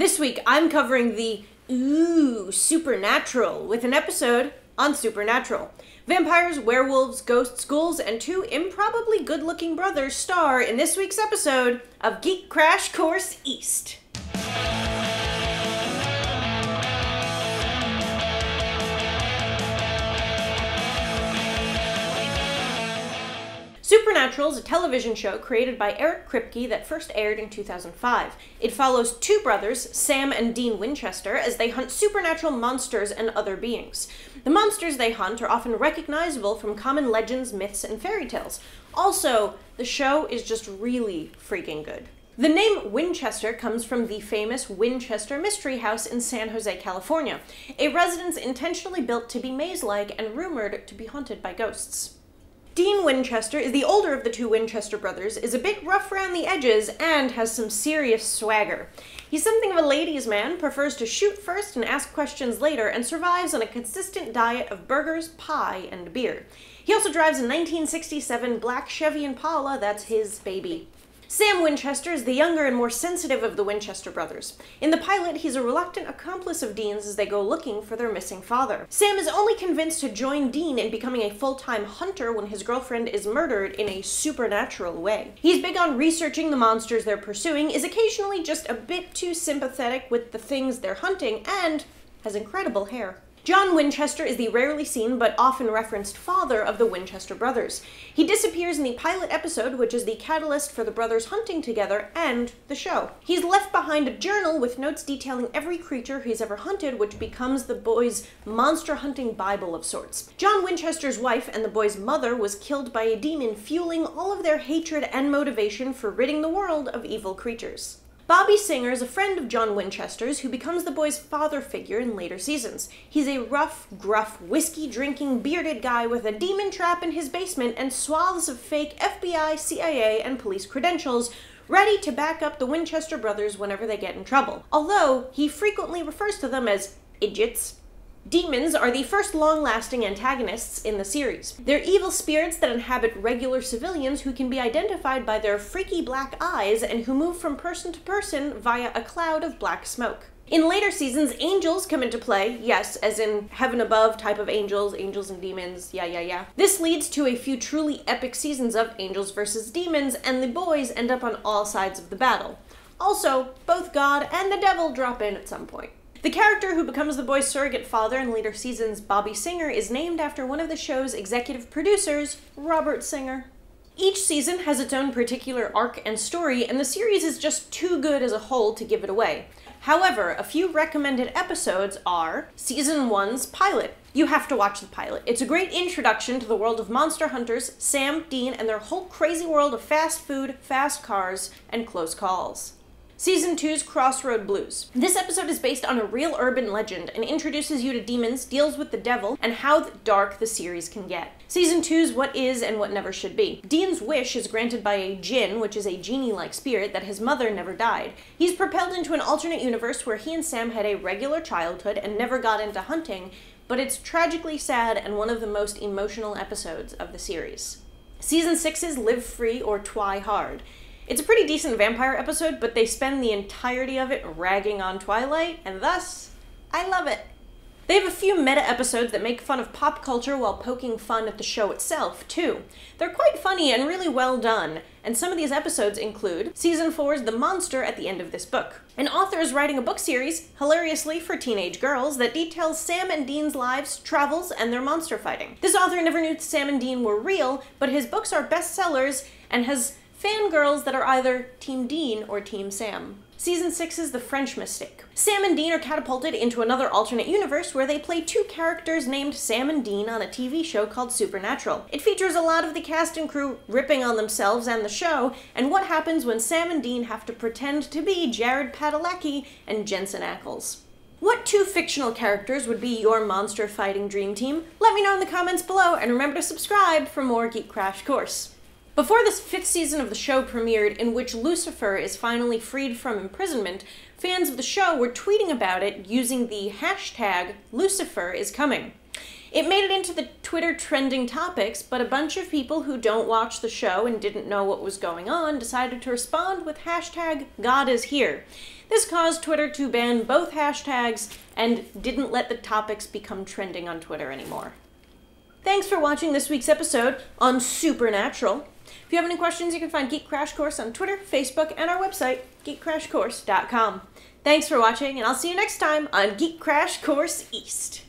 This week, I'm covering the supernatural with an episode on supernatural. Vampires, werewolves, ghosts, ghouls, and two improbably good-looking brothers star in this week's episode of Geek Crash Course East. Supernatural is a television show created by Eric Kripke that first aired in 2005. It follows two brothers, Sam and Dean Winchester, as they hunt supernatural monsters and other beings. The monsters they hunt are often recognizable from common legends, myths, and fairy tales. Also, the show is just really freaking good. The name Winchester comes from the famous Winchester Mystery House in San Jose, California, a residence intentionally built to be maze-like and rumored to be haunted by ghosts. Dean Winchester is the older of the two Winchester brothers, is a bit rough around the edges, and has some serious swagger. He's something of a ladies' man, prefers to shoot first and ask questions later, and survives on a consistent diet of burgers, pie, and beer. He also drives a 1967 black Chevy Impala that's his baby. Sam Winchester is the younger and more sensitive of the Winchester brothers. In the pilot, he's a reluctant accomplice of Dean's as they go looking for their missing father. Sam is only convinced to join Dean in becoming a full-time hunter when his girlfriend is murdered in a supernatural way. He's big on researching the monsters they're pursuing, is occasionally just a bit too sympathetic with the things they're hunting, and has incredible hair. John Winchester is the rarely seen but often referenced father of the Winchester brothers. He disappears in the pilot episode, which is the catalyst for the brothers hunting together and the show. He's left behind a journal with notes detailing every creature he's ever hunted, which becomes the boys' monster hunting Bible of sorts. John Winchester's wife and the boys' mother was killed by a demon, fueling all of their hatred and motivation for ridding the world of evil creatures. Bobby Singer is a friend of John Winchester's who becomes the boy's father figure in later seasons. He's a rough, gruff, whiskey-drinking, bearded guy with a demon trap in his basement and swaths of fake FBI, CIA, and police credentials, ready to back up the Winchester brothers whenever they get in trouble. Although, he frequently refers to them as idiots. Demons are the first long-lasting antagonists in the series. They're evil spirits that inhabit regular civilians who can be identified by their freaky black eyes and who move from person to person via a cloud of black smoke. In later seasons, angels come into play, yes, as in heaven above type of angels, angels and demons, yeah. This leads to a few truly epic seasons of angels versus demons, and the boys end up on all sides of the battle. Also, both God and the devil drop in at some point. The character who becomes the boy's surrogate father in later seasons, Bobby Singer, is named after one of the show's executive producers, Robert Singer. Each season has its own particular arc and story, and the series is just too good as a whole to give it away. However, a few recommended episodes are Season 1's pilot. You have to watch the pilot. It's a great introduction to the world of monster hunters, Sam, Dean, and their whole crazy world of fast food, fast cars, and close calls. Season 2's Crossroad Blues. This episode is based on a real urban legend and introduces you to demons, deals with the devil, and how dark the series can get. Season 2's What Is and What Never Should Be. Dean's wish is granted by a djinn, which is a genie-like spirit, that his mother never died. He's propelled into an alternate universe where he and Sam had a regular childhood and never got into hunting, but it's tragically sad and one of the most emotional episodes of the series. Season 6's Live Free or Twi Hard. It's a pretty decent vampire episode, but they spend the entirety of it ragging on Twilight, and thus, I love it. They have a few meta episodes that make fun of pop culture while poking fun at the show itself, too. They're quite funny and really well done, and some of these episodes include Season 4's The Monster at the End of This Book. An author is writing a book series, hilariously for teenage girls, that details Sam and Dean's lives, travels, and their monster fighting. This author never knew Sam and Dean were real, but his books are bestsellers and has fangirls that are either Team Dean or Team Sam. Season 6 is The French Mistake. Sam and Dean are catapulted into another alternate universe where they play two characters named Sam and Dean on a TV show called Supernatural. It features a lot of the cast and crew ripping on themselves and the show, and what happens when Sam and Dean have to pretend to be Jared Padalecki and Jensen Ackles. What two fictional characters would be your monster fighting dream team? Let me know in the comments below, and remember to subscribe for more Geek Crash Course. Before this 5th season of the show premiered, in which Lucifer is finally freed from imprisonment, fans of the show were tweeting about it using the hashtag LuciferIsComing. It made it into the Twitter trending topics, but a bunch of people who don't watch the show and didn't know what was going on decided to respond with hashtag GodIsHere. This caused Twitter to ban both hashtags and didn't let the topics become trending on Twitter anymore. Thanks for watching this week's episode on Supernatural. If you have any questions, you can find Geek Crash Course on Twitter, Facebook, and our website, geekcrashcourse.com. Thanks for watching, and I'll see you next time on Geek Crash Course East.